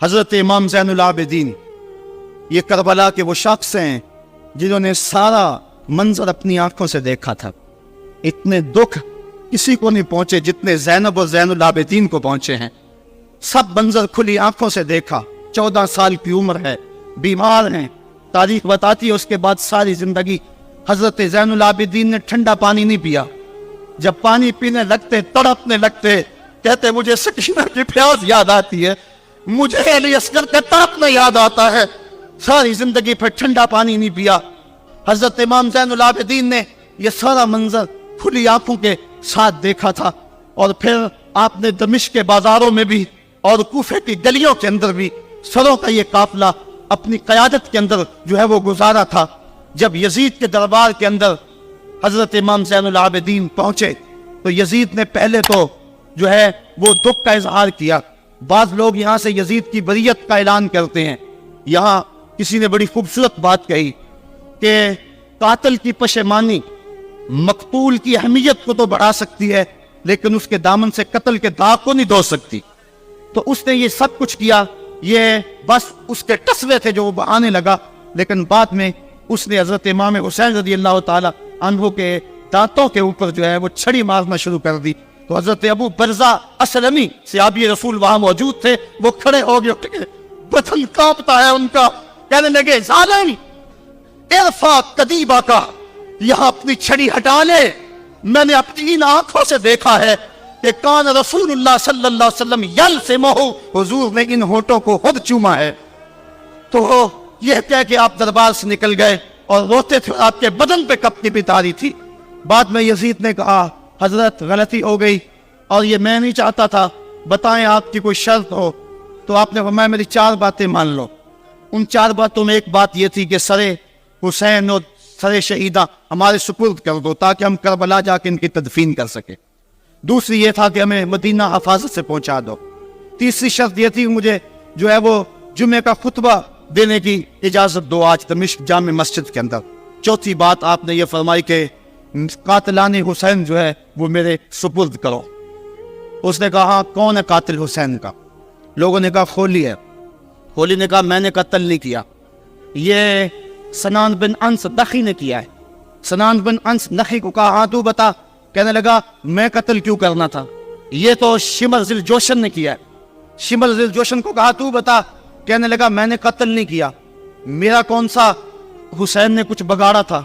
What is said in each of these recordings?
حضرت امام زین العابدین یہ کربلا کے وہ شخص ہیں جنہوں نے سارا منظر اپنی آنکھوں سے دیکھا تھا. اتنے دکھ کسی کو نہیں پہنچے جتنے زینب اور زین العابدین کو پہنچے ہیں. سب منظر کھلی آنکھوں سے دیکھا. 14 سال کی عمر ہے, بیمار ہیں. تاریخ بتاتی ہے اس کے بعد ساری زندگی حضرت زین العابدین نے ٹھنڈا پانی نہیں پیا. جب پانی پینے لگتے تڑپنے لگتے, کہتے مجھے سکینہ کی پیاس یاد آتی ہے, مجھے علی اصغر کا تڑپنا یاد آتا ہے. ساری زندگی پھر ٹھنڈا پانی نہیں پیا. حضرت امام زین العابدین نے یہ سارا منظر کھلی آنکھوں کے ساتھ دیکھا تھا. اور پھر آپ نے دمشق کے بازاروں میں بھی اور کوفے کی گلیوں کے اندر بھی سروں کا یہ قافلہ اپنی قیادت کے اندر جو ہے وہ گزارا تھا. جب یزید کے دربار کے اندر حضرت امام زین العابدین پہنچے تو یزید نے پہلے تو جو ہے وہ دکھ کا اظہار کیا. بعض لوگ یہاں سے یزید کی بریت کا اعلان کرتے ہیں. یہاں کسی نے بڑی خوبصورت بات کہی کہ قاتل کی پشیمانی مقتول کی اہمیت کو تو بڑھا سکتی ہے لیکن اس کے دامن سے قتل کے داغ کو نہیں دھو سکتی. تو اس نے یہ سب کچھ کیا, یہ بس اس کے ٹسوے تھے جو وہ بہانے لگا. لیکن بعد میں اس نے حضرت امام حسین رضی اللہ تعالی عنہ کے دانتوں کے اوپر جو ہے وہ چھڑی مارنا شروع کر دی. تو حضرت ابو برزہ اسلمی صحابی رسول وہاں موجود تھے, وہ کھڑے ہو گئے, اٹھ گئے, بدن کانپتا ہے ان کا. کہنے لگے ظالم ارفع قدیبہ کا, یہاں اپنی چھڑی ہٹا لے. میں نے اپنی ان آنکھوں سے دیکھا ہے کہ کان رسول اللہ صلی اللہ علیہ وسلم یلسمہ, حضور نے ان ہونٹوں کو خود چوما ہے. تو یہ کہہ کہ آپ دربار سے نکل گئے اور روتے تھے, آپ کے بدن پہ کپڑی بھی تاری تھی. بعد میں یزید نے کہا حضرت غلطی ہو گئی اور یہ میں نہیں چاہتا تھا, بتائیں آپ کی کوئی شرط ہو. تو آپ نے فرمایا میری 4 باتیں مان لو. ان 4 باتوں میں ایک بات یہ تھی کہ سر حسین اور سر شہیدہ ہمارے سپرد کر دو تاکہ ہم کربلا جا کے ان کی تدفین کر سکیں. دوسری یہ تھا کہ ہمیں مدینہ حفاظت سے پہنچا دو. تیسری شرط یہ تھی مجھے جو ہے وہ جمعے کا خطبہ دینے کی اجازت دو آج دمشق جامع مسجد کے اندر. چوتھی بات آپ نے یہ فرمائی کہ قاتلان حسین جو ہے وہ میرے سپرد کرو. اس نے کہا کون ہے قاتل حسین کا؟ لوگوں نے کہا خولی ہے. خولی نے کہا میں نے قتل نہیں کیا, یہ سنان بن انس نخی نے کیا ہے. سنان بن انس نخی کو کہا ہاں تو بتا. کہنے لگا میں قتل کیوں کرنا تھا, یہ تو شمر ذل جوشن نے کیا ہے. شمر ذل جوشن کو کہا تو بتا. کہنے لگا میں نے قتل نہیں کیا, میرا کون سا حسین نے کچھ بگاڑا تھا,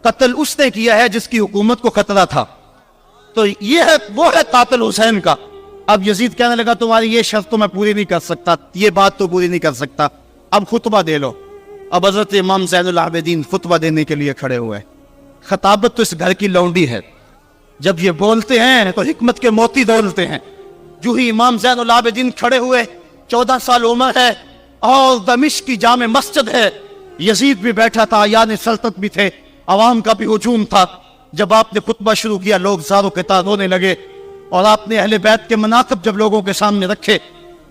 قتل اس نے کیا ہے جس کی حکومت کو خطرہ تھا. تو یہ ہے وہ ہے قاتل حسین کا. اب یزید کہنے لگا تمہاری یہ شرط تو میں پوری نہیں کر سکتا, یہ بات تو پوری نہیں کر سکتا, اب خطبہ دے لو. اب حضرت امام زین العابدین خطبہ دینے کے لیے کھڑے ہوئے. خطابت تو اس گھر کی لونڈی ہے, جب یہ بولتے ہیں تو حکمت کے موتی دولتے ہیں. جو ہی امام زین العابدین کھڑے ہوئے, 14 سال عمر ہے اور دمشق کی جامع مسجد ہے, یزید بھی بیٹھا تھا, یعنی سلطنت بھی تھے, عوام کا بھی ہجوم تھا. جب آپ نے خطبہ شروع کیا لوگ زاروں کے تار رونے لگے, اور آپ نے اہل بیت کے مناقب جب لوگوں کے سامنے رکھے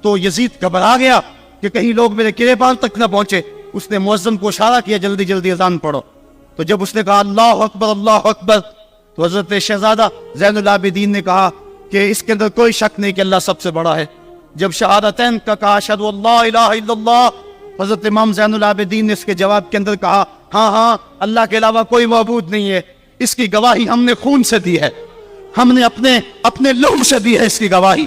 تو یزید گھبرا گیا کہ کہیں لوگ میرے گریبان تک نہ پہنچے. اس نے مؤذن کو اشارہ کیا جلدی جلدی اذان پڑھو. تو جب اس نے کہا اللہ اکبر اللہ اکبر, تو حضرت شہزادہ زین العابدین نے کہا کہ اس کے اندر کوئی شک نہیں کہ اللہ سب سے بڑا ہے. جب شہادتین کا کہا اشہد ان لا الہ الا اللہ, حضرت امام زین العابدین نے اس کے جواب کے اندر کہا ہاں ہاں اللہ کے علاوہ کوئی معبود نہیں ہے, اس کی گواہی ہم نے خون سے دی ہے, ہم نے اپنے لہو سے دی ہے اس کی گواہی.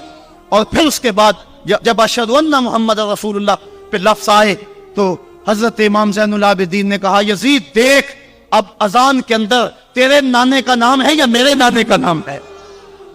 اور پھر اس کے بعد جب اشہد ان محمد رسول اللہ پہ لفظ آئے تو حضرت امام زین العابدین نے کہا یزید دیکھ, اب اذان کے اندر تیرے نانے کا نام ہے یا میرے نانے کا نام ہے؟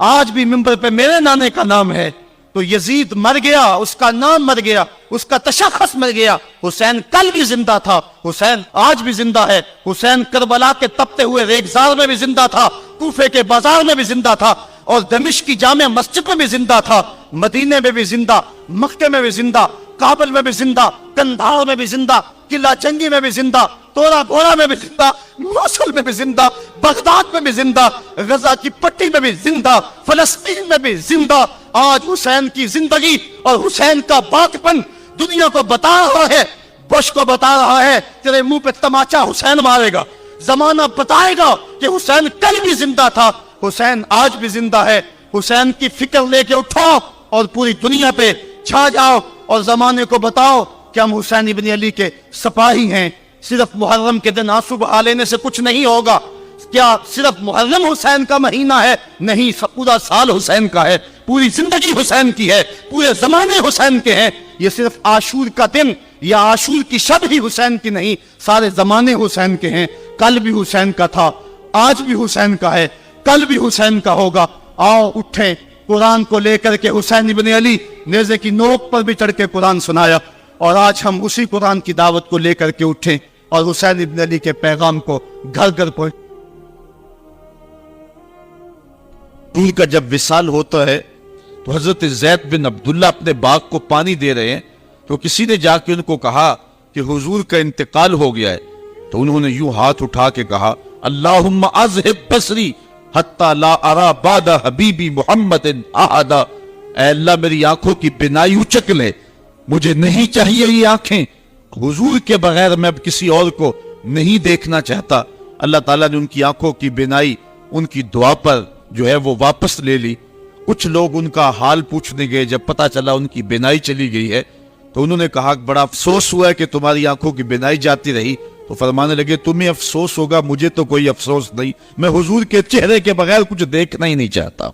آج بھی منبر پہ میرے نانے کا نام ہے. تو یزید مر گیا, اس کا نام مر گیا, اس کا تشخص مر گیا. حسین کل بھی زندہ تھا, حسین آج بھی زندہ ہے. حسین کربلا کے تپتے ہوئے ریگزار میں بھی زندہ تھا, کوفے کے بازار میں بھی زندہ تھا, اور دمشق کی جامع مسجد میں بھی زندہ تھا, مدینے میں بھی زندہ, مکے میں بھی زندہ, کابل میں بھی زندہ, کندھار میں بھی زندہ, قلعہ جنگی میں بھی زندہ, تورا بورا میں بھی زندہ, موصل میں بھی زندہ, بغداد میں بھی زندہ, غزہ کی پٹی میں بھی زندہ, فلسطین میں بھی زندہ. آج حسین کی زندگی اور حسین کا باقپن دنیا کو بتا رہا ہے, بش کو بتا رہا ہے تیرے منہ پہ تماچا حسین مارے گا. زمانہ بتائے گا کہ حسین کل بھی زندہ تھا, حسین آج بھی زندہ ہے. حسین کی فکر لے کے اٹھو اور پوری دنیا پہ چھا جاؤ. اور زمانے کو بتاؤ کہ ہم حسین ابن علی کے سپاہی ہیں، صرف محرم کے دن آنسو بہا لینے سے کچھ نہیں ہوگا۔ کیا صرف محرم حسین کا مہینہ ہے؟ نہیں، پورا سال حسین کا ہے، پوری زندگی حسین کی ہے، پورے زمانے حسین کے ہیں۔ یہ صرف عاشور کا دن یا عاشور کی شب ہی حسین کی نہیں، سارے زمانے حسین کے ہیں۔ کل بھی حسین کا تھا، آج بھی حسین کا ہے، کل بھی حسین کا ہوگا۔ آؤ اٹھیں، قرآن کو لے کر کے حسین ابن علی نیزے کی نوک پر بھی چڑھ کے قرآن سنایا، اور آج ہم اسی قرآن کی دعوت کو لے کر کے اٹھیں اور حسین ابن علی کے پیغام کو گھر گھر پہنچ۔ رسول کا جب وصال ہوتا ہے تو حضرت زید بن عبداللہ اپنے باغ کو پانی دے رہے ہیں تو کسی نے جا کے ان کو کہا کہ حضور کا انتقال ہو گیا ہے، تو انہوں نے یوں ہاتھ اٹھا کے کہا اللہم اذہب بصری حتی لا ارا بعد حبیبی محمد احدا، اے اللہ میری آنکھوں کی بینائی اچک لے، مجھے نہیں چاہیے یہ آنکھیں، حضور کے بغیر میں اب کسی اور کو نہیں دیکھنا چاہتا۔ اللہ تعالیٰ نے ان کی آنکھوں کی بینائی ان کی دعا پر جو ہے وہ واپس لے لی۔ کچھ لوگ ان کا حال پوچھنے گئے، جب پتہ چلا ان کی بینائی چلی گئی ہے تو انہوں نے کہا بڑا افسوس ہوا ہے کہ تمہاری آنکھوں کی بینائی جاتی رہی، تو فرمانے لگے تمہیں افسوس ہوگا، مجھے تو کوئی افسوس نہیں، میں حضور کے چہرے کے بغیر کچھ دیکھنا ہی نہیں چاہتا۔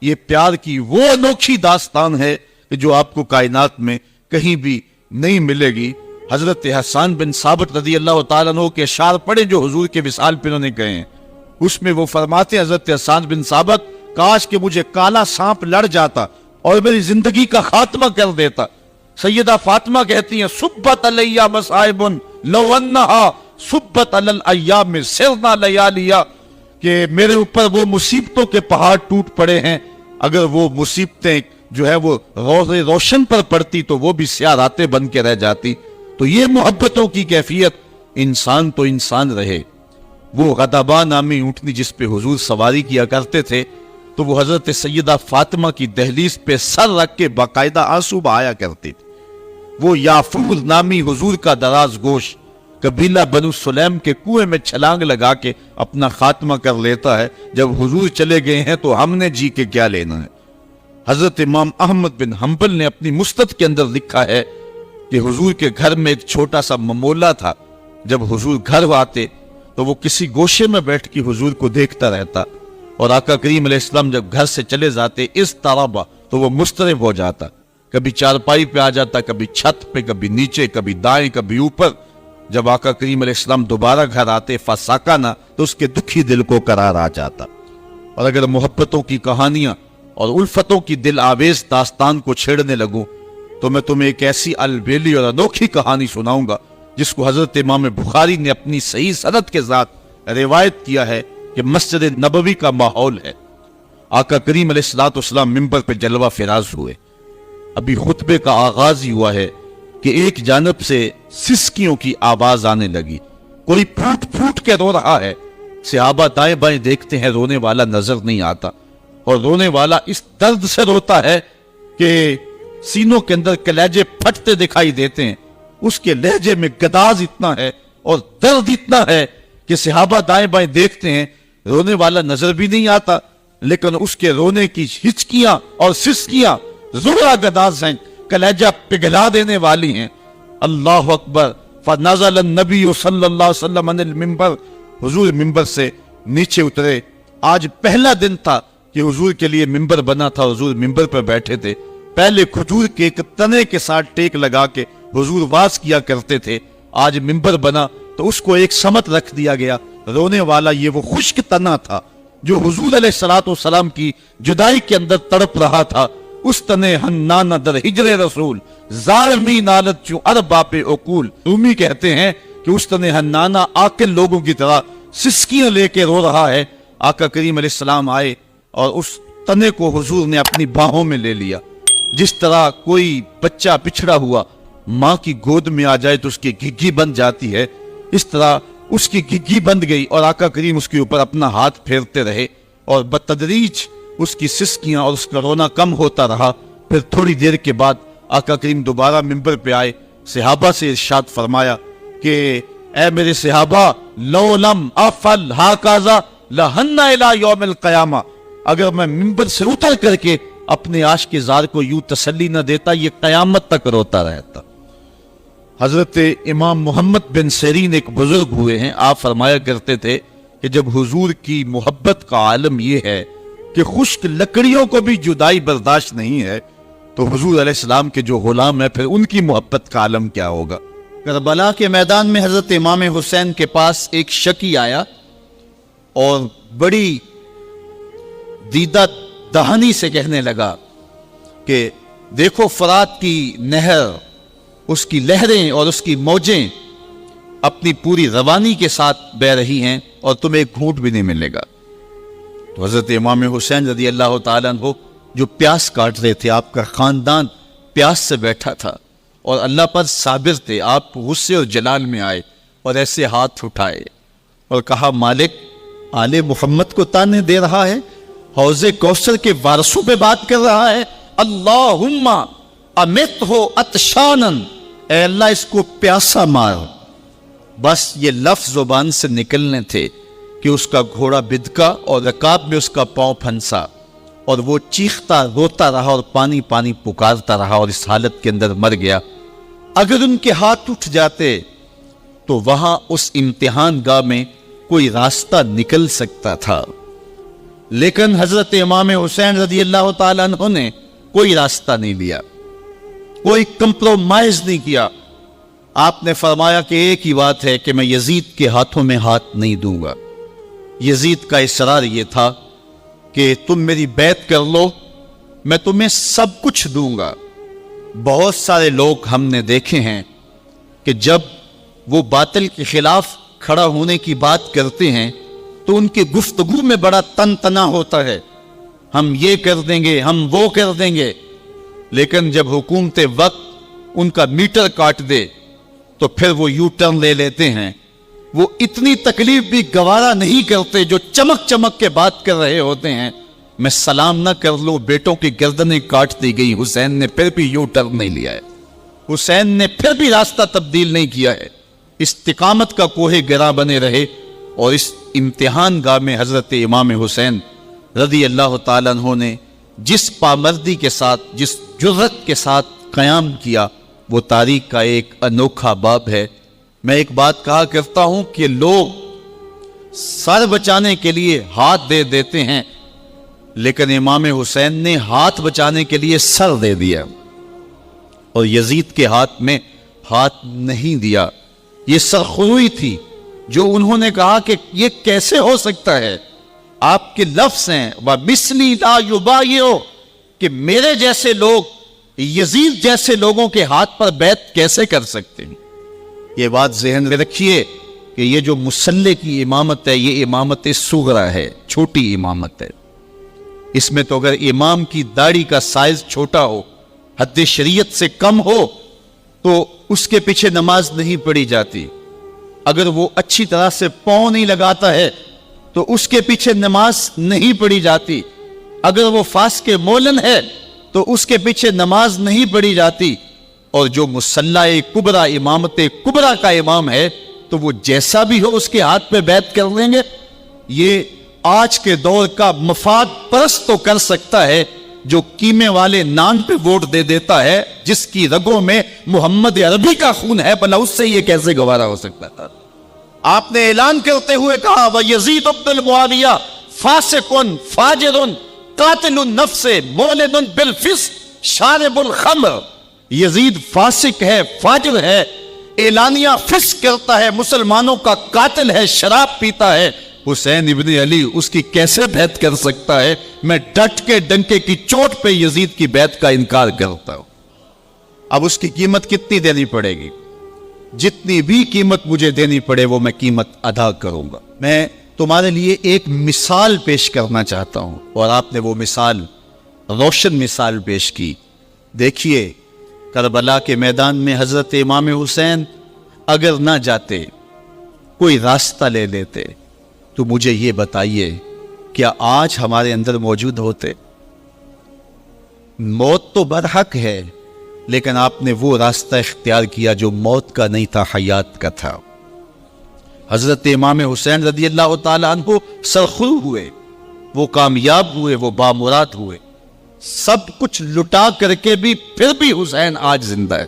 یہ پیار کی وہ انوکھی داستان ہے کہ جو آپ کو کائنات میں کہیں بھی نہیں ملے گی۔ حضرت حسان بن ثابت رضی اللہ تعالیٰ عنہ کے اشعار پڑھے جو حضور کے وصال پہ انہوں نے کہے ہیں، اس میں وہ فرماتے ہیں حضرت حسان بن ثابت، کاش کہ مجھے کالا سانپ لڑ جاتا اور میری زندگی کا خاتمہ کر دیتا۔ سیدہ فاطمہ کہتی ہیں صبت علیہ مصائب لو انہا صبت علی الایام سرنا لیالیا، کہ میرے اوپر وہ مصیبتوں کے پہاڑ ٹوٹ پڑے ہیں، اگر وہ مصیبتیں جو ہے وہ روشن پر پڑتی تو وہ بھی سیاہ راتیں بن کے رہ جاتی۔ تو یہ محبتوں کی کیفیت، انسان تو انسان رہے۔ وہ غضبہ نامی اونٹنی جس پہ حضور سواری کیا کرتے تھے تو وہ حضرت سیدہ فاطمہ کی دہلیز پہ سر رکھ کے باقاعدہ آنسو بہایا کرتی تھی۔ وہ یافور نامی حضور کا دراز گوش قبیلہ بنو سلیم کے کنویں میں چھلانگ لگا کے اپنا خاتمہ کر لیتا ہے، جب حضور چلے گئے ہیں تو ہم نے جی کے کیا لینا ہے۔ حضرت امام احمد بن حنبل نے اپنی مستد کے اندر لکھا ہے کہ حضور کے گھر میں ایک چھوٹا سا ممولہ تھا، جب حضور گھر آتے تو وہ کسی گوشے میں بیٹھ کے حضور کو دیکھتا رہتا، اور آقا کریم علیہ السلام جب گھر سے چلے جاتے اس طرح تو وہ مضطرب ہو جاتا، کبھی چارپائی پہ آ جاتا، کبھی چھت پہ، کبھی نیچے، کبھی دائیں، کبھی اوپر۔ جب آقا کریم علیہ السلام دوبارہ گھر آتے فساکانہ تو اس کے دکھی دل کو قرار آ جاتا۔ اور اگر محبتوں کی کہانیاں اور الفتوں کی دل آویز داستان کو چھیڑنے لگوں تو میں تمہیں ایک ایسی البیلی اور انوکھی کہانی سناؤں گا جس کو حضرت امام بخاری نے اپنی صحیح سند کے ساتھ روایت کیا ہے کہ مسجد نبوی کا ماحول ہے۔ آقا کریم علیہ السلام منبر پہ جلوہ فراز ہوئے، ابھی خطبے کا آغاز ہی ہوا ہے کہ ایک جانب سے سسکیوں کی آواز آنے لگی، کوئی پھوٹ پھوٹ کے رو رہا ہے۔ صحابہ دائیں بائیں دیکھتے ہیں، رونے والا نظر نہیں آتا، اور رونے والا اس درد سے روتا ہے کہ سینوں کے اندر کلیجے پھٹتے دکھائی دیتے ہیں۔ اس کے لہجے میں گداز اتنا ہے اور درد اتنا ہے کہ صحابہ دائیں بائیں دیکھتے ہیں، رونے والا نظر بھی نہیں آتا، لیکن اس کے رونے کی ہچکیاں اور سسکیاں زہرا گداز ہیں، کلیجہ پگھلا دینے والی ہیں۔ اللہ اکبر۔ فنزل النبی صلی اللہ علیہ وسلم عن المنبر، حضور منبر سے نیچے اترے۔ آج پہلا دن تھا کہ حضور کے لیے منبر بنا تھا، حضور منبر پر بیٹھے تھے۔ پہلے کھجور کے ایک تنے کے ساتھ ٹیک لگا کے حضور واز کیا کرتے تھے، آج منبر بنا تو اس کو ایک سمت رکھ دیا گیا۔ رونے والا یہ وہ خشک تنا تھا جو حضور علیہ السلام کی جدائی کے اندر تڑپ رہا تھا۔ اس تنے ہنانا در ہجر رسول ظالمی نالت چوں اربا پہ عقول، رومی کہتے ہیں کہ اس تنے ہنانا عاقل لوگوں کی طرح سسکیاں لے کے رو رہا ہے۔ آقا کریم علیہ السلام آئے اور اس تنے کو حضور نے اپنی باہوں میں لے لیا۔ جس طرح کوئی بچہ بچھڑا ہوا ماں کی گود میں آ جائے تو اس کی گھگی بند جاتی ہے، اس طرح اس کی گھگی بند گئی اور آقا کریم اس کے اوپر اپنا ہاتھ پھیرتے رہے، اور بتدریج اس کی سسکیاں اور اس کا رونا کم ہوتا رہا۔ پھر تھوڑی دیر کے بعد آقا کریم دوبارہ منبر پہ آئے، صحابہ سے ارشاد فرمایا کہ اے میرے صحابہ، لو لم افعل ہاکذا لہن الی یوم القیامہ، اگر میں منبر سے اتر کر کے اپنے عاشق زار کو یوں تسلی نہ دیتا، یہ قیامت تک روتا رہتا۔ حضرت امام محمد بن سیرین ایک بزرگ ہوئے ہیں، آپ فرمایا کرتے تھے کہ جب حضور کی محبت کا عالم یہ ہے کہ خشک لکڑیوں کو بھی جدائی برداشت نہیں ہے، تو حضور علیہ السلام کے جو غلام ہیں پھر ان کی محبت کا عالم کیا ہوگا۔ کربلا کے میدان میں حضرت امام حسین کے پاس ایک شکی آیا اور بڑی دیدہ دہانی سے کہنے لگا کہ دیکھو فرات کی نہر، اس کی لہریں اور اس کی موجیں اپنی پوری روانی کے ساتھ بہ رہی ہیں اور تمہیں ایک گھونٹ بھی نہیں ملے گا۔ تو حضرت امام حسین رضی اللہ تعالیٰ عنہ جو پیاس کاٹ رہے تھے، آپ کا خاندان پیاس سے بیٹھا تھا اور اللہ پر صابر تھے، آپ غصے اور جلال میں آئے اور ایسے ہاتھ اٹھائے اور کہا مالک آل محمد کو تانے دے رہا ہے، حوض کوثر کے وارثوں پہ بات کر رہا ہے، اللہم امت ہو اتشانن، اے اللہ اس کو پیاسا مار۔ بس یہ لفظ زبان سے نکلنے تھے کہ اس کا گھوڑا بدکا اور رکاب میں اس کا پاؤں پھنسا اور وہ چیختا روتا رہا اور پانی پانی پکارتا رہا اور اس حالت کے اندر مر گیا۔ اگر ان کے ہاتھ اٹھ جاتے تو وہاں اس امتحان گاہ میں کوئی راستہ نکل سکتا تھا، لیکن حضرت امام حسین رضی اللہ تعالیٰ عنہ نے کوئی راستہ نہیں لیا، کوئی کمپرومائز نہیں کیا۔ آپ نے فرمایا کہ ایک ہی بات ہے کہ میں یزید کے ہاتھوں میں ہاتھ نہیں دوں گا۔ یزید کا اصرار یہ تھا کہ تم میری بیعت کر لو، میں تمہیں سب کچھ دوں گا۔ بہت سارے لوگ ہم نے دیکھے ہیں کہ جب وہ باطل کے خلاف کھڑا ہونے کی بات کرتے ہیں تو ان کی گفتگو میں بڑا تن تنا ہوتا ہے، ہم یہ کر دیں گے، ہم وہ کر دیں گے، لیکن جب حکومت وقت ان کا میٹر کاٹ دے تو پھر وہ یو ٹرن لے لیتے ہیں۔ وہ اتنی تکلیف بھی گوارا نہیں کرتے جو چمک چمک کے بات کر رہے ہوتے ہیں۔ میں سلام نہ کر لوں، بیٹوں کی گردنیں کاٹ دی گئی، حسین نے پھر بھی یو ٹرن نہیں لیا ہے، حسین نے پھر بھی راستہ تبدیل نہیں کیا ہے، استقامت کا کوہ گرا بنے رہے۔ اور اس امتحان گاہ میں حضرت امام حسین رضی اللہ تعالیٰ عنہ نے جس پامردی کے ساتھ، جس جرأت کے ساتھ قیام کیا، وہ تاریخ کا ایک انوکھا باب ہے۔ میں ایک بات کہا کرتا ہوں کہ لوگ سر بچانے کے لیے ہاتھ دے دیتے ہیں، لیکن امام حسین نے ہاتھ بچانے کے لیے سر دے دیا اور یزید کے ہاتھ میں ہاتھ نہیں دیا۔ یہ سرخروئی تھی جو انہوں نے کہا کہ یہ کیسے ہو سکتا ہے، آپ کے لفظ ہیں وَمِثْلِي لَا يُبَايِعُ، کہ میرے جیسے لوگ یزید جیسے لوگوں کے ہاتھ پر بیعت کیسے کر سکتے ہیں۔ یہ بات ذہن میں رکھیے کہ یہ جو مسلح کی امامت ہے یہ امامت صغرا ہے، چھوٹی امامت ہے۔ اس میں تو اگر امام کی داڑھی کا سائز چھوٹا ہو، حد شریعت سے کم ہو، تو اس کے پیچھے نماز نہیں پڑھی جاتی۔ اگر وہ اچھی طرح سے پاؤں نہیں لگاتا ہے تو اس کے پیچھے نماز نہیں پڑھی جاتی۔ اگر وہ فاسق مولن ہے تو اس کے پیچھے نماز نہیں پڑھی جاتی۔ اور جو مسلح کبرا، امامت کبرا کا امام ہے تو وہ جیسا بھی ہو اس کے ہاتھ پہ بیعت کر لیں گے۔ یہ آج کے دور کا مفاد پرست تو کر سکتا ہے جو قیمے والے نان پہ ووٹ دے دیتا ہے، جس کی رگوں میں محمد عربی کا خون ہے، بھلا اس سے یہ کیسے گوارا ہو سکتا تھا۔ آپ نے اعلان کرتے ہوئے کہا وَيَزِيدُ بْنُ مُعَاوِيَةَ فَاسِقٌ فَاجِرٌ قَاتِلُ النَّفْسِ مُعْلِنٌ بِالْفِسْقِ شَارِبُ الْخَمْرِ، یزید فاسق ہے، فاجر ہے، اعلانیہ فسق کرتا ہے، مسلمانوں کا قاتل ہے، شراب پیتا ہے۔ حسین ابن علی اس کی کیسے بیعت کر سکتا ہے؟ میں ڈٹ کے ڈنکے کی چوٹ پہ یزید کی بیعت کا انکار کرتا ہوں۔ اب اس کی قیمت کتنی دینی پڑے گی؟ جتنی بھی قیمت مجھے دینی پڑے وہ میں قیمت ادا کروں گا۔ میں تمہارے لیے ایک مثال پیش کرنا چاہتا ہوں، اور آپ نے وہ مثال، روشن مثال پیش کی۔ دیکھیے کربلا کے میدان میں حضرت امام حسین اگر نہ جاتے، کوئی راستہ لے لیتے، تو مجھے یہ بتائیے کیا آج ہمارے اندر موجود ہوتے؟ موت تو برحق ہے، لیکن آپ نے وہ راستہ اختیار کیا جو موت کا نہیں تھا، حیات کا تھا۔ حضرت امام حسین رضی اللہ تعالیٰ عنہ سرخرو ہوئے، وہ کامیاب ہوئے، وہ بامراد ہوئے، سب کچھ لٹا کر کے بھی پھر بھی حسین آج زندہ ہے،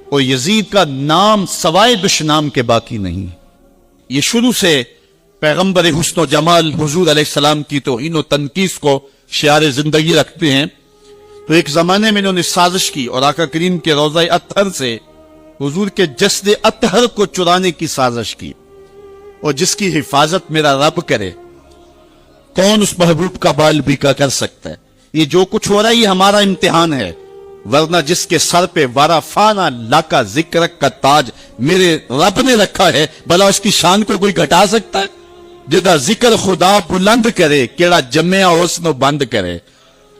اور یزید کا نام سوائے دشنام کے باقی نہیں۔ یہ شروع سے پیغمبر حسن و جمال حضور علیہ السلام کی توہین و تنقیص کو شعار زندگی رکھتے ہیں، تو ایک زمانے میں انہوں نے سازش کی اور آقا کریم کے روضہ اطہر سے حضور کے جسد اطہر کو چرانے کی سازش کی، اور جس کی حفاظت میرا رب کرے کون اس محبوب کا بال بیکا کر سکتا ہے۔ یہ جو کچھ ہو رہا ہے یہ ہمارا امتحان ہے، ورنہ جس کے سر پہ وارفانہ لاکا ذکر کا تاج میرے رب نے رکھا ہے، بھلا اس کی شان کو کوئی گھٹا سکتا ہے؟ جدا ذکر خدا بلند کرے، کیڑا جمعہ حسن و بند کرے،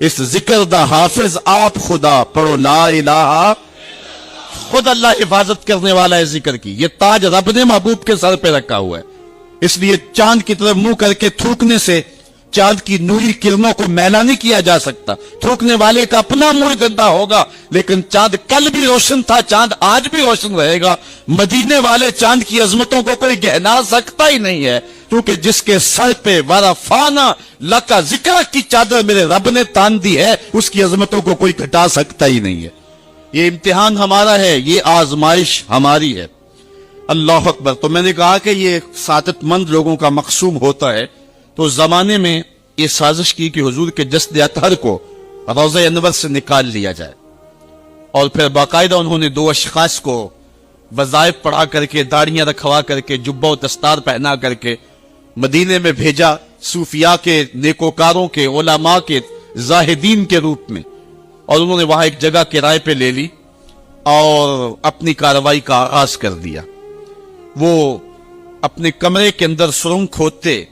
اس ذکر دا حافظ آپ خدا، پڑھو لا الہ، خود اللہ حفاظت کرنے والا ہے ذکر کی۔ یہ تاج رب نے محبوب کے سر پہ رکھا ہوا ہے، اس لیے چاند کی طرف منہ کر کے تھوکنے سے چاند کی نوری کرنوں کو میلا نہیں کیا جا سکتا۔ تھوکنے والے کا اپنا منہ گندا ہوگا، لیکن چاند کل بھی روشن تھا، چاند آج بھی روشن رہے گا۔ مدینے والے چاند کی عظمتوں کو کوئی گہنا سکتا ہی نہیں ہے، کیونکہ جس کے سر پہ ورفانہ لکا ذکر کی چادر میرے رب نے تان دی ہے، اس کی عظمتوں کو کوئی گھٹا سکتا ہی نہیں ہے۔ یہ امتحان ہمارا ہے، یہ آزمائش ہماری ہے۔ اللہ اکبر۔ تو میں نے کہا کہ یہ سعادت مند لوگوں کا مقصوم ہوتا ہے، تو اس زمانے میں یہ سازش کی کہ حضور کے جسد اطہر کو روضہ انور سے نکال لیا جائے، اور پھر باقاعدہ انہوں نے 2 اشخاص کو وظائف پڑھا کر کے، داڑیاں رکھوا کر کے، جبہ و دستار پہنا کر کے مدینے میں بھیجا، صوفیاء کے، نیکوکاروں کے، علماء کے، زاہدین کے روپ میں، اور انہوں نے وہاں ایک جگہ کرائے پہ لے لی اور اپنی کارروائی کا آغاز کر دیا۔ وہ اپنے کمرے کے اندر سرنگ کھودتے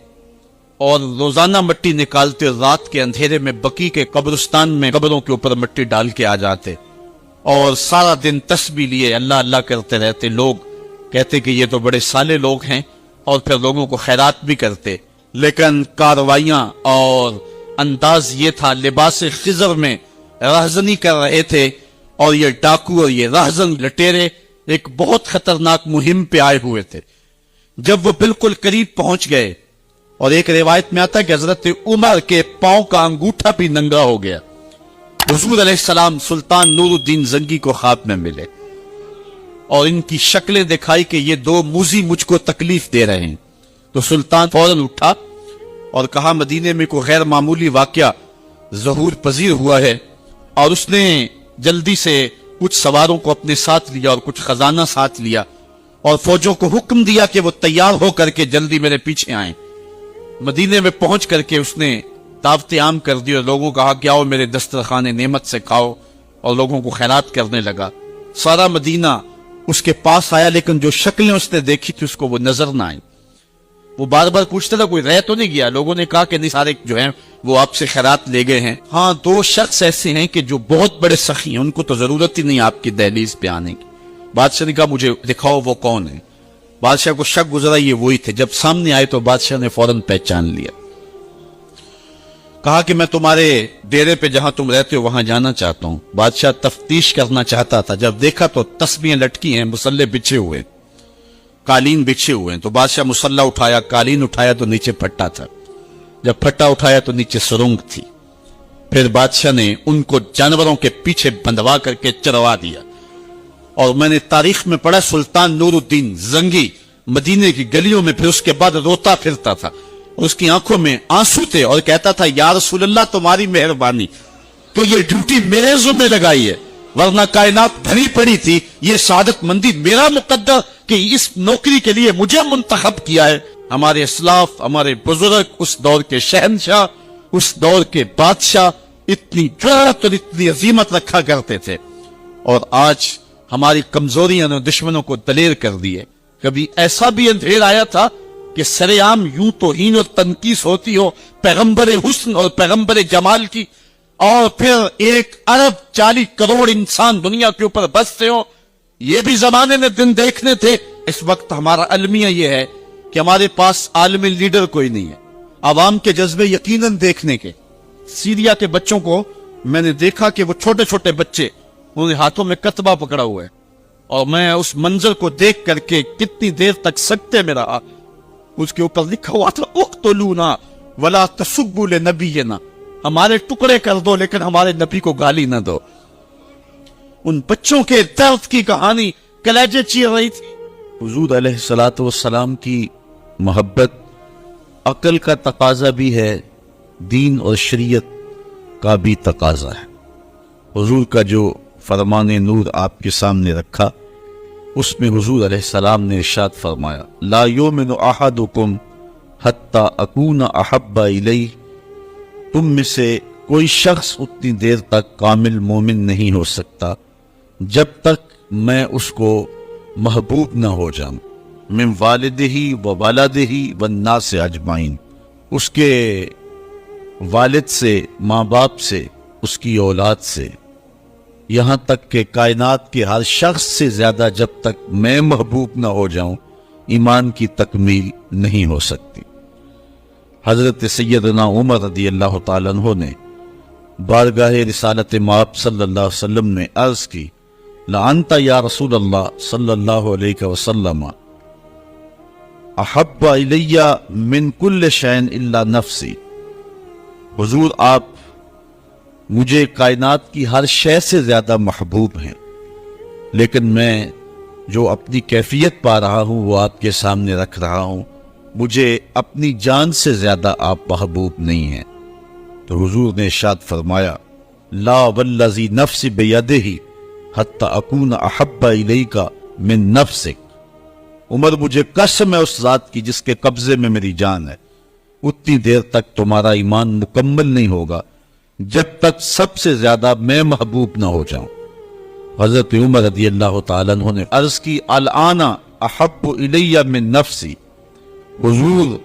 اور روزانہ مٹی نکالتے، رات کے اندھیرے میں بقی کے قبرستان میں قبروں کے اوپر مٹی ڈال کے آ جاتے، اور سارا دن تسبیح لیے اللہ اللہ کرتے رہتے۔ لوگ کہتے کہ یہ تو بڑے صالح لوگ ہیں، اور پھر لوگوں کو خیرات بھی کرتے، لیکن کارروائیاں اور انداز یہ تھا، لباس خضر میں رہزنی کر رہے تھے، اور یہ ڈاکو اور یہ رہزن لٹیرے ایک بہت خطرناک مہم پہ آئے ہوئے تھے۔ جب وہ بالکل قریب پہنچ گئے، اور ایک روایت میں آتا ہے کہ حضرت عمر کے پاؤں کا انگوٹھا بھی ننگا ہو گیا، حضور علیہ السلام سلطان نور الدین زنگی کو خواب میں ملے، اور ان کی شکلیں دکھائی کہ یہ 2 موذی مجھ کو تکلیف دے رہے ہیں۔ تو سلطان فوراً اٹھا اور کہا مدینے میں کوئی غیر معمولی واقعہ ظہور پذیر ہوا ہے، اور اس نے جلدی سے کچھ سواروں کو اپنے ساتھ لیا اور کچھ خزانہ ساتھ لیا، اور فوجوں کو حکم دیا کہ وہ تیار ہو کر کے جلدی میرے پیچھے آئیں۔ مدینے میں پہنچ کر کے اس نے دعوت عام کر دی اور لوگوں کو کہا کہ آؤ میرے دسترخوان نعمت سے کھاؤ، اور لوگوں کو خیرات کرنے لگا۔ سارا مدینہ اس کے پاس آیا، لیکن جو شکلیں اس نے دیکھی تھی اس کو وہ نظر نہ آئی۔ وہ بار بار پوچھتا تھا کوئی رہ تو نہیں گیا؟ لوگوں نے کہا کہ نہیں، سارے جو ہیں وہ آپ سے خیرات لے گئے ہیں۔ ہاں 2 شخص ایسے ہیں کہ جو بہت بڑے سخی ہیں، ان کو تو ضرورت ہی نہیں آپ کی دہلیز پہ آنے کی۔ بادشاہ نے کہا مجھے دکھاؤ وہ کون ہے۔ بادشاہ کو شک گزرا یہ وہی تھے۔ جب سامنے آئے تو بادشاہ نے فوراً پہچان لیا، کہا کہ میں تمہارے ڈیرے پہ جہاں تم رہتے ہو وہاں جانا چاہتا ہوں۔ بادشاہ تفتیش کرنا چاہتا تھا، جب دیکھا تو تسبیحیں لٹکی ہیں، مصلے بچھے ہوئے، قالین بچھے ہوئے ہیں، تو بادشاہ مصلہ اٹھایا، قالین اٹھایا تو نیچے پھٹا تھا، جب پھٹا اٹھایا تو نیچے سرنگ تھی۔ پھر بادشاہ نے ان کو جانوروں کے پیچھے بندھوا کر کے چروا دیا، اور میں نے تاریخ میں پڑھا سلطان نور الدین زنگی مدینے کی گلیوں میں پھر اس کے بعد روتا پھرتا تھا، اور اس کی آنکھوں میں آنسو تھے، اور کہتا تھا یا رسول اللہ تمہاری مہربانی، تو یہ ڈیوٹی میرے ذمہ لگائی ہے، ورنہ کائنات بھری پڑی تھی، یہ سعادت مندی میرا مقدر کہ اس نوکری کے لیے مجھے منتخب کیا ہے۔ ہمارے اسلاف، ہمارے بزرگ، اس دور کے شہنشاہ، اس دور کے بادشاہ اتنی جرأت اور اتنی عظیمت رکھا کرتے تھے، اور آج ہماری کمزوریاں نے دشمنوں کو دلیر کر دی ہے۔ کبھی ایسا بھی اندھیر آیا تھا کہ سر عام یوں توہین اور تنقیص ہوتی ہو پیغمبر حسن اور پیغمبر جمال کی، اور پھر 1.40 کروڑ انسان دنیا کے اوپر بستے ہو، یہ بھی زمانے میں دن دیکھنے تھے۔ اس وقت ہمارا المیہ یہ ہے کہ ہمارے پاس عالمی لیڈر کوئی نہیں ہے، عوام کے جذبے یقیناً دیکھنے کے۔ سیریا کے بچوں کو میں نے دیکھا کہ وہ چھوٹے چھوٹے بچے، انہوں نے ہاتھوں میں کتبہ پکڑا ہوا ہے، اور میں اس منظر کو دیکھ کر کے کتنی دیر تک سکتے میں رہا۔ اس کے اوپر لکھا ہوا تھا اقتلونا ولا تسبوا لنبینا، ہمارے ٹکڑے کر دو لیکن ہمارے نبی کو گالی نہ دو۔ ان بچوں کے درد کی کہانی کلیجے چیر رہی تھی۔ حضور علیہ الصلوۃ والسلام کی محبت عقل کا تقاضا بھی ہے، دین اور شریعت کا بھی تقاضا ہے۔ حضور کا جو فرمان نور آپ کے سامنے رکھا، اس میں حضور علیہ السلام نے ارشاد فرمایا، لا یؤمن احدکم حتی اکون احب الیہ، تم میں سے کوئی شخص اتنی دیر تک کامل مومن نہیں ہو سکتا جب تک میں اس کو محبوب نہ ہو جاؤں، من والدہ و والدہ والناس اجمعین، اس کے والد سے، ماں باپ سے، اس کی اولاد سے، یہاں تک کہ کائنات کے ہر شخص سے زیادہ جب تک میں محبوب نہ ہو جاؤں، ایمان کی تکمیل نہیں ہو سکتی۔ حضرت سیدنا عمر رضی اللہ تعالیٰ عنہ نے بارگاہ رسالت مآب صلی اللہ علیہ وسلم نے عرض کی، لعنت یا رسول اللہ صلی اللہ علیہ وسلم احب الی من کل شیء الا نفسی، حضور آپ مجھے کائنات کی ہر شے سے زیادہ محبوب ہیں، لیکن میں جو اپنی کیفیت پا رہا ہوں وہ آپ کے سامنے رکھ رہا ہوں، مجھے اپنی جان سے زیادہ آپ محبوب نہیں ہیں۔ تو حضور نے ارشاد فرمایا، لا والذی نفسی بیدہ حتی اکون احب الیک من نفسک، عمر مجھے قسم ہے اس ذات کی جس کے قبضے میں میری جان ہے، اتنی دیر تک تمہارا ایمان مکمل نہیں ہوگا جب تک سب سے زیادہ میں محبوب نہ ہو جاؤں۔ حضرت عمر رضی اللہ تعالیٰ عنہ نے عرض کی، الآن احب الی من نفسی، حضور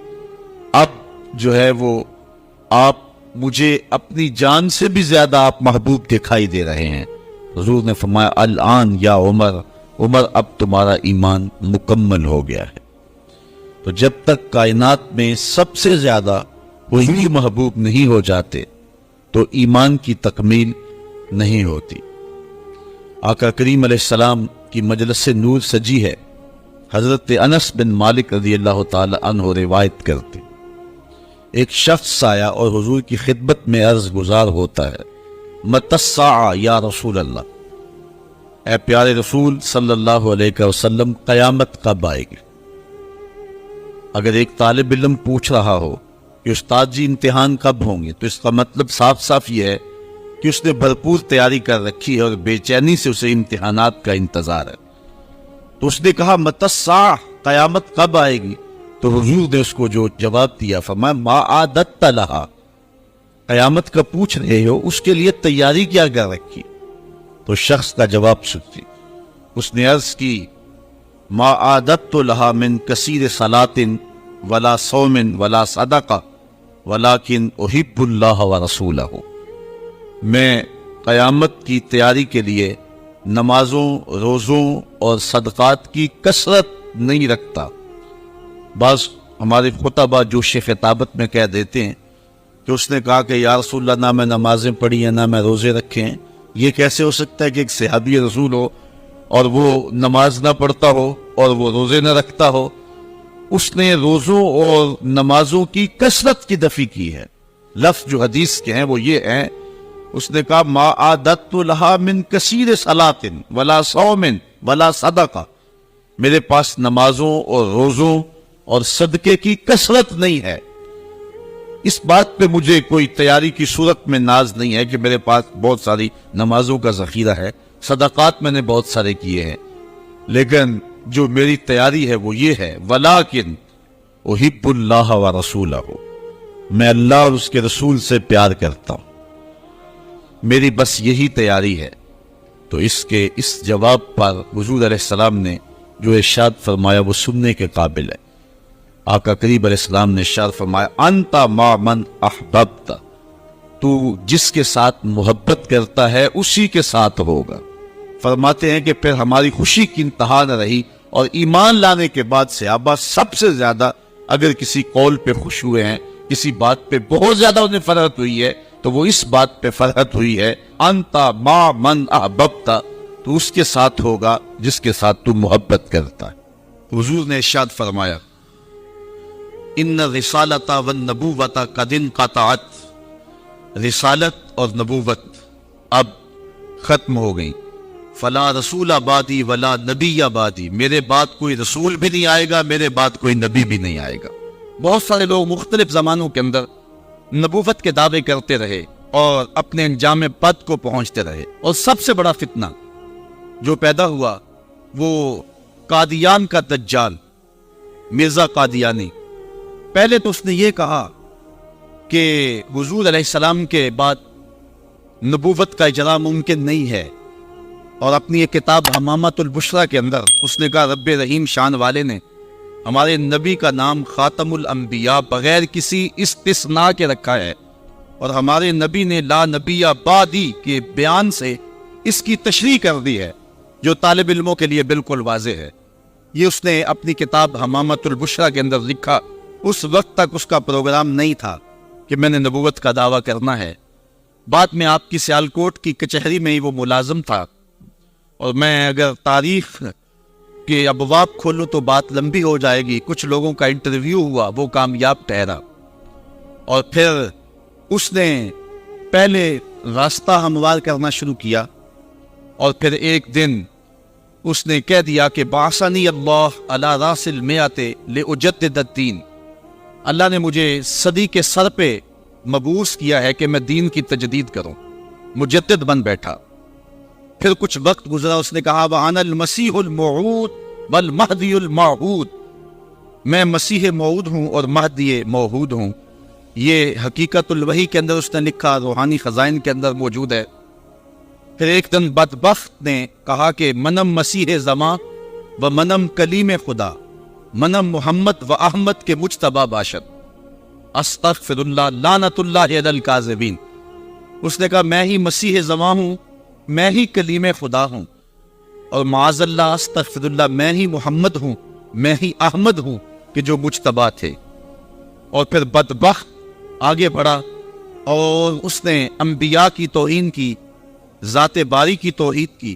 اب جو ہے وہ آپ مجھے اپنی جان سے بھی زیادہ آپ محبوب دکھائی دے رہے ہیں۔ حضور نے فرمایا، الآن یا عمر، عمر اب تمہارا ایمان مکمل ہو گیا ہے۔ تو جب تک کائنات میں سب سے زیادہ وہی محبوب نہیں ہو جاتے تو ایمان کی تکمیل نہیں ہوتی۔ آقا کریم علیہ السلام کی مجلس نور سجی ہے۔ حضرت انس بن مالک رضی اللہ تعالی عنہ روایت کرتے، ایک شخص آیا اور حضور کی خدمت میں عرض گزار ہوتا ہے، متی الساعہ یا رسول اللہ، اے پیارے رسول صلی اللہ علیہ وسلم، قیامت کب آئے گی؟ اگر ایک طالب علم پوچھ رہا ہو کہ استاد جی امتحان کب ہوں گے، تو اس کا مطلب صاف صاف یہ ہے کہ اس نے بھرپور تیاری کر رکھی ہے اور بے چینی سے اسے امتحانات کا انتظار ہے۔ تو اس نے کہا، متی الساعہ، قیامت کب آئے گی؟ تو حضور نے اس کو جو جواب دیا، فرمایا، ما عادت لہا، قیامت کا پوچھ رہے ہو، اس کے لیے تیاری کیا کر رکھی؟ تو شخص کا جواب سنتی، اس نے عرض کی، ما عادت لہا من کثیر صلاۃ ولا صوم ولا صدقہ ولکن احب اللہ ورسولہ، میں قیامت کی تیاری کے لیے نمازوں، روزوں اور صدقات کی کثرت نہیں رکھتا۔ بعض ہمارے خطبہ جوش خطابت میں کہہ دیتے ہیں کہ اس نے کہا کہ یا رسول اللہ، نہ میں نمازیں پڑھی ہیں نہ میں روزے رکھے ہیں، یہ کیسے ہو سکتا ہے کہ ایک صحابی رسول ہو اور وہ نماز نہ پڑھتا ہو اور وہ روزے نہ رکھتا ہو؟ اس نے روزوں اور نمازوں کی کثرت کی نفی کی ہے۔ لفظ جو حدیث کے ہیں وہ یہ ہیں، اس نے کہا، ما عادت لہا من کثیر صلاۃ ولا صوم ولا صدقہ، میرے پاس نمازوں اور روزوں اور صدقے کی کثرت نہیں ہے۔ اس بات پہ مجھے کوئی تیاری کی صورت میں ناز نہیں ہے کہ میرے پاس بہت ساری نمازوں کا ذخیرہ ہے، صدقات میں نے بہت سارے کیے ہیں، لیکن جو میری تیاری ہے وہ یہ ہے، ولیکن احب اللہ ورسولہ، میں اللہ اور اس کے رسول سے پیار کرتا ہوں، میری بس یہی تیاری ہے۔ تو اس جواب پر حضور علیہ السلام نے جو ارشاد فرمایا وہ سننے کے قابل ہے۔ آقا کریم علیہ السلام نے ارشاد فرمایا، انت مع من احببت، تو جس کے ساتھ محبت کرتا ہے اسی کے ساتھ ہوگا۔ فرماتے ہیں کہ پھر ہماری خوشی کی انتہا نہ رہی، اور ایمان لانے کے بعد صحابہ سب سے زیادہ اگر کسی قول پہ خوش ہوئے ہیں، کسی بات پہ بہت زیادہ انہیں فرحت ہوئی ہے، تو وہ اس بات پہ فرحت ہوئی ہے، انت مع من احببت، تو اس کے ساتھ ہوگا جس کے ساتھ تو محبت کرتا ہے۔ حضور نے ارشاد فرمایا، ان الرسالۃ والنبوۃ قد انقطعت رسالت اور نبوت اب ختم ہو گئی. فلا رسول آبادی ولا نبی آبادی، میرے بعد کوئی رسول بھی نہیں آئے گا، میرے بعد کوئی نبی بھی نہیں آئے گا. بہت سارے لوگ مختلف زمانوں کے اندر نبوت کے دعوے کرتے رہے اور اپنے انجام بد کو پہنچتے رہے، اور سب سے بڑا فتنہ جو پیدا ہوا وہ قادیان کا دجال مرزا قادیانی. پہلے تو اس نے یہ کہا کہ حضور علیہ السلام کے بعد نبوت کا اجرا ممکن نہیں ہے، اور اپنی ایک کتاب حمامۃ البشریٰ کے اندر اس نے کہا رب رحیم شان والے نے ہمارے نبی کا نام خاتم الانبیاء بغیر کسی استثناء کے رکھا ہے، اور ہمارے نبی نے لا نبی بعدی کے بیان سے اس کی تشریح کر دی ہے، جو طالب علموں کے لیے بالکل واضح ہے. یہ اس نے اپنی کتاب حمامۃ البشریٰ کے اندر لکھا. اس وقت تک اس کا پروگرام نہیں تھا کہ میں نے نبوت کا دعویٰ کرنا ہے. بعد میں آپ کی سیالکوٹ کی کچہری میں ہی وہ ملازم تھا، اور میں اگر تاریخ کے ابواب کھولوں تو بات لمبی ہو جائے گی. کچھ لوگوں کا انٹرویو ہوا، وہ کامیاب ٹھہرا، اور پھر اس نے پہلے راستہ ہموار کرنا شروع کیا، اور پھر ایک دن اس نے کہہ دیا کہ بعثنی اللہ علی راس المئۃ لأجدد الدین، اللہ نے مجھے صدی کے سر پہ مبعوث کیا ہے کہ میں دین کی تجدید کروں. مجدد بن بیٹھا. پھر کچھ وقت گزرا، اس نے کہا وَأَنَا الْمَسِيحُ الْمَوْعُودُ وَالْمَهْدِيُّ الْمَوْعُودُ، میں مسیح موعود ہوں اور مہدی موعود ہوں. یہ حقیقت الوحی کے اندر اس نے لکھا، روحانی خزائن کے اندر موجود ہے. پھر ایک دن بدبخت نے کہا کہ منم مسیح زماں و منم کلیم خدا، منم محمد و احمد کے مجتبی باشد، استغفر اللہ لعنت اللہ علی الکاذبین. اس نے کہا میں ہی مسیح زماں ہوں، میں ہی کلیم خدا ہوں، اور معاذ اللہ استغفر اللہ میں ہی محمد ہوں، میں ہی احمد ہوں کہ جو مجتبی تھے. اور پھر بدبخت آگے بڑھا اور اس نے انبیاء کی توہین کی، ذات باری کی توحید کی،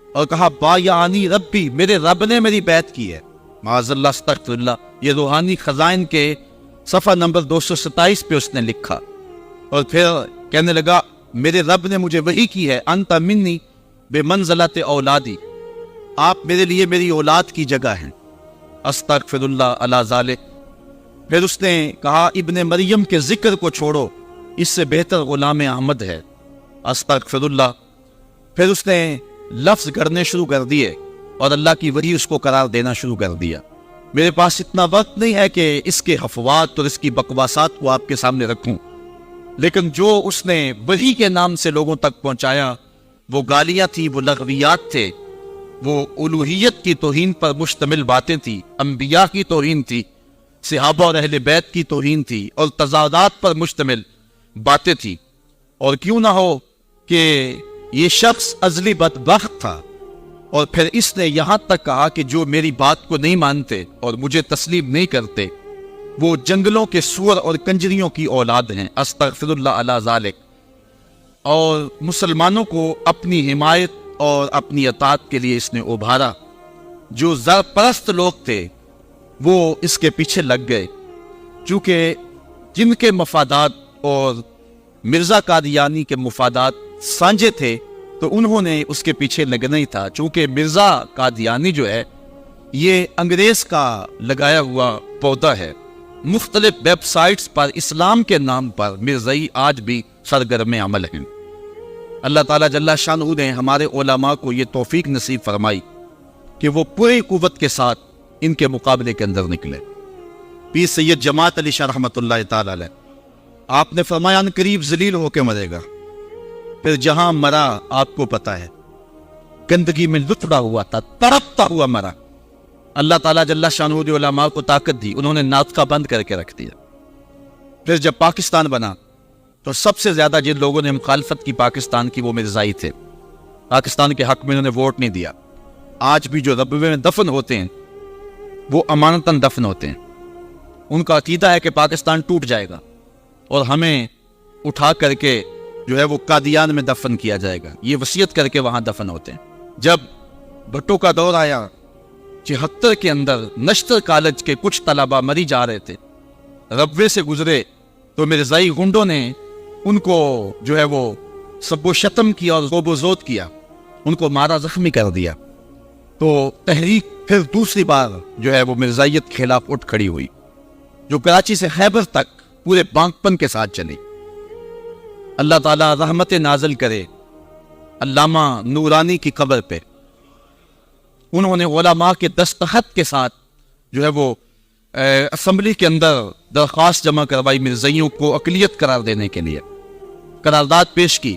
اور کہا بایعنی ربی، میرے رب نے میری بیعت کی ہے. معاذ اللہ استغفر اللہ. یہ روحانی خزائن کے صفحہ نمبر 227 پہ اس نے لکھا. اور پھر کہنے لگا میرے رب نے مجھے وحی کی ہے، انت منی بے منزلت اولادی، آپ میرے لیے میری اولاد کی جگہ ہیں. استغفر اللہ علی ذالک. پھر اس نے کہا ابن مریم کے ذکر کو چھوڑو، اس سے بہتر غلام احمد ہے. استغفر اللہ. پھر اس نے لفظ گھڑنے شروع کر دیے اور اللہ کی وحی اس کو قرار دینا شروع کر دیا. میرے پاس اتنا وقت نہیں ہے کہ اس کے حفوات اور اس کی بکواسات کو آپ کے سامنے رکھوں، لیکن جو اس نے وحی کے نام سے لوگوں تک پہنچایا وہ گالیاں تھی، وہ لغویات تھے، وہ الوہیت کی توہین پر مشتمل باتیں تھی، انبیاء کی توہین تھی، صحابہ اور اہل بیت کی توہین تھی، اور تضادات پر مشتمل باتیں تھی. اور کیوں نہ ہو کہ یہ شخص ازلی بدبخت تھا، اور پھر اس نے یہاں تک کہا کہ جو میری بات کو نہیں مانتے اور مجھے تسلیم نہیں کرتے وہ جنگلوں کے سور اور کنجریوں کی اولاد ہیں. استغفر اللہ علی ذالک. اور مسلمانوں کو اپنی حمایت اور اپنی اطاعت کے لیے اس نے ابھارا. جو زر پرست لوگ تھے وہ اس کے پیچھے لگ گئے، چونکہ جن کے مفادات اور مرزا قادیانی کے مفادات سانجے تھے تو انہوں نے اس کے پیچھے لگنا ہی تھا. چونکہ مرزا قادیانی جو ہے یہ انگریز کا لگایا ہوا پودا ہے. مختلف ویب سائٹس پر اسلام کے نام پر مرزائی آج بھی سرگرم عمل ہیں. اللہ تعالیٰ جل شانہ نے ہمارے علماء کو یہ توفیق نصیب فرمائی کہ وہ پوری قوت کے ساتھ ان کے مقابلے کے اندر نکلے. پیر سید جماعت علی شاہ رحمۃ اللہ تعالی علیہ، آپ نے فرمایا ان قریب ذلیل ہو کے مرے گا. پھر جہاں مرا آپ کو پتا ہے، گندگی میں لتڑا ہوا تھا، تڑپتا ہوا مرا. اللہ تعالیٰ جل شانہ نے علماء کو طاقت دی، انہوں نے ناطقہ بند کر کے رکھ دیا. پھر جب پاکستان بنا تو سب سے زیادہ جن لوگوں نے مخالفت کی پاکستان کی وہ مرزائی تھے. پاکستان کے حق میں انہوں نے ووٹ نہیں دیا. آج بھی جو ربوے میں دفن ہوتے ہیں وہ امانتاً دفن ہوتے ہیں. ان کا عقیدہ ہے کہ پاکستان ٹوٹ جائے گا اور ہمیں اٹھا کر کے جو ہے وہ قادیان میں دفن کیا جائے گا. یہ وصیت کر کے وہاں دفن ہوتے ہیں. جب بھٹو کا دور آیا 74 کے اندر نشتر کالج کے کچھ طلبہ مری جا رہے تھے، ربوے سے گزرے تو مرزائی گنڈوں نے ان کو جو ہے وہ سب و شتم کیا اور ضرب و زود کیا، ان کو مارا، زخمی کر دیا. تو تحریک پھر دوسری بار جو ہے وہ مرزائیت کے خلاف اٹھ کھڑی ہوئی، جو کراچی سے خیبر تک پورے بانکپن کے ساتھ چلی. اللہ تعالیٰ رحمت نازل کرے علامہ نورانی کی قبر پہ. انہوں نے علماء کے دستخط کے ساتھ جو ہے وہ اسمبلی کے اندر درخواست جمع کروائی مرزائیوں کو اقلیت قرار دینے کے لیے، قرارداد پیش کی.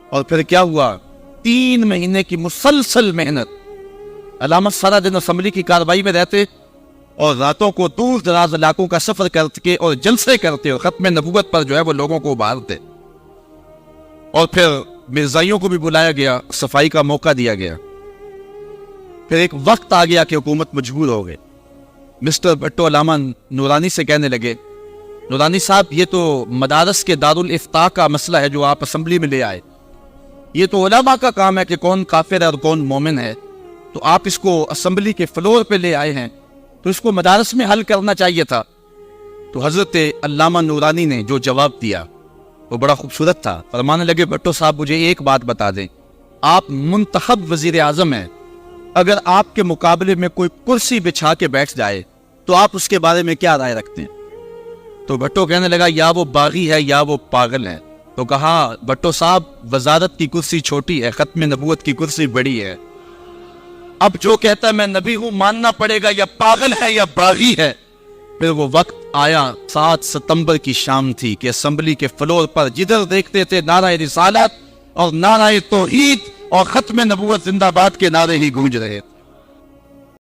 اور پھر کیا ہوا، 3 مہینے کی مسلسل محنت. علامہ سارا دن اسمبلی کی کارروائی میں رہتے اور راتوں کو دور دراز علاقوں کا سفر کر کے اور جلسے کرتے اور ختم نبوت پر جو ہے وہ لوگوں کو ابھارتے. اور پھر مرزائیوں کو بھی بلایا گیا، صفائی کا موقع دیا گیا. پھر ایک وقت آ گیا کہ حکومت مجبور ہو گئی. مسٹر بھٹو علامہ نورانی سے کہنے لگے، نورانی صاحب یہ تو مدارس کے دارالافتاء کا مسئلہ ہے جو آپ اسمبلی میں لے آئے. یہ تو علماء کا کام ہے کہ کون کافر ہے اور کون مومن ہے، تو آپ اس کو اسمبلی کے فلور پہ لے آئے ہیں، تو اس کو مدارس میں حل کرنا چاہیے تھا. تو حضرت علامہ نورانی نے جو جواب دیا وہ بڑا خوبصورت تھا. فرمانے لگے، بھٹو صاحب مجھے ایک بات بتا دیں، آپ منتخب وزیر اعظم ہیں، اگر آپ کے مقابلے میں کوئی کرسی بچھا کے بیٹھ جائے تو آپ اس کے بارے میں کیا رائے رکھتے ہیں؟ تو بھٹو کہنے لگا، یا وہ باغی ہے یا وہ پاگل ہے. تو کہا، بھٹو صاحب وزارت کی کرسی چھوٹی ہے، ختم نبوت کی کرسی بڑی ہے. اب جو کہتا ہے میں نبی ہوں ماننا پڑے گا، یا پاگل ہے یا باغی ہے. پھر وہ وقت آیا، 7 ستمبر کی شام تھی کہ اسمبلی کے فلور پر جدھر دیکھتے تھے نعرہ رسالت اور نعرہ توحید اور ختم نبوت زندہ باد کے نعرے ہی گونج رہے.